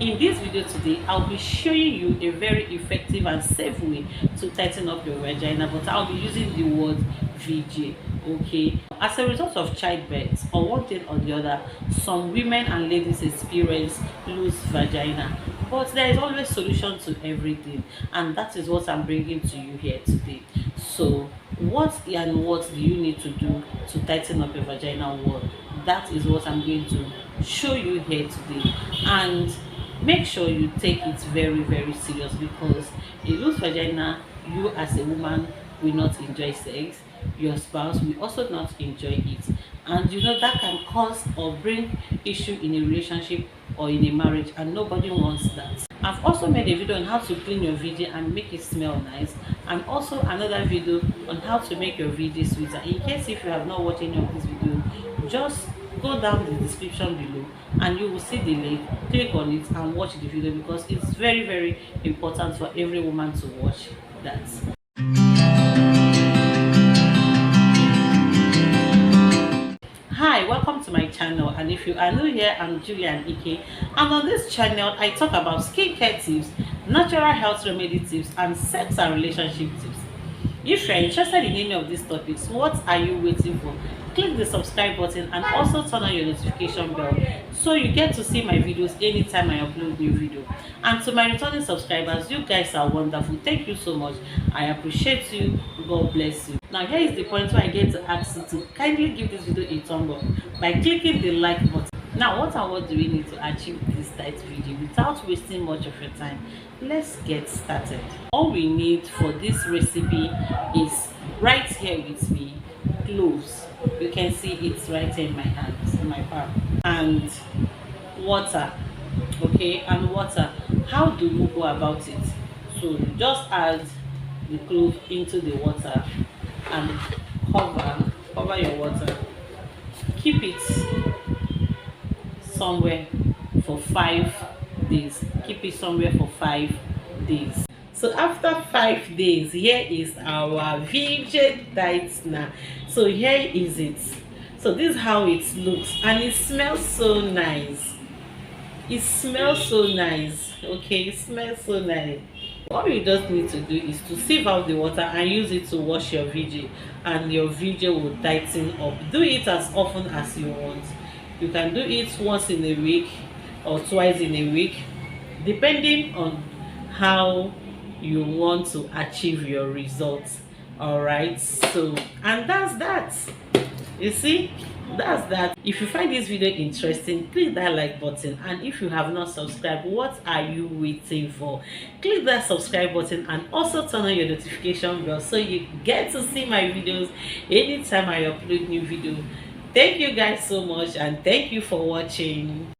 In this video today, I'll be showing you a very effective and safe way to tighten up your vagina, but I'll be using the word VJ. Okay, as a result of childbirth or one thing or the other, some women and ladies experience loose vagina, but there is always solution to everything, and that is what I'm bringing to you here today. So what do you need to do to tighten up your vaginal wall? That is what I'm going to show you here today, and make sure you take it very serious, because a loose vagina, you as a woman will not enjoy sex, your spouse will also not enjoy it, and that can cause or bring issue in a relationship or in a marriage, and nobody wants that. I've also made a video on how to clean your VJ and make it smell nice, and also another video on how to make your VJ sweeter. In case if you have not watched any of this video, just go down the description below and you will see the link. Click on it and watch the video, because it's very important for every woman to watch that. Hi, welcome to my channel, and if you are new here, I'm Julian Ike, and on this channel I talk about skincare tips, natural health remedy tips, and sex and relationship tips. If you're interested in any of these topics, what are you waiting for? Click the subscribe button and also turn on your notification bell so you get to see my videos anytime I upload new video. And to my returning subscribers, you guys are wonderful. Thank you so much. I appreciate you. God bless you. Now here is the point where I get to ask you to kindly give this video a thumb up by clicking the like button. Now what do we need to achieve this tight video without wasting much of your time? Let's get started. All we need for this recipe is right here with me, cloves. You can see it's right here in my hands, in my palm, and water. Okay, and water. How do you go about it? So you just add the clove into the water and cover your water. Keep it somewhere for 5 days. Keep it somewhere for 5 days. So after 5 days, here is our VJ tightener. So here is it. So this is how it looks, and it smells so nice. It smells so nice. Okay, it smells so nice. All you just need to do is to sieve out the water and use it to wash your VJ, and your VJ will tighten up. Do it as often as you want. You can do it once in a week or twice in a week, depending on how you want to achieve your results. All right, so, and that's that. You see, that's that. If you find this video interesting, click that like button, and if you have not subscribed, what are you waiting for? Click that subscribe button and also turn on your notification bell so you get to see my videos anytime I upload new video. Thank you guys so much, and thank you for watching.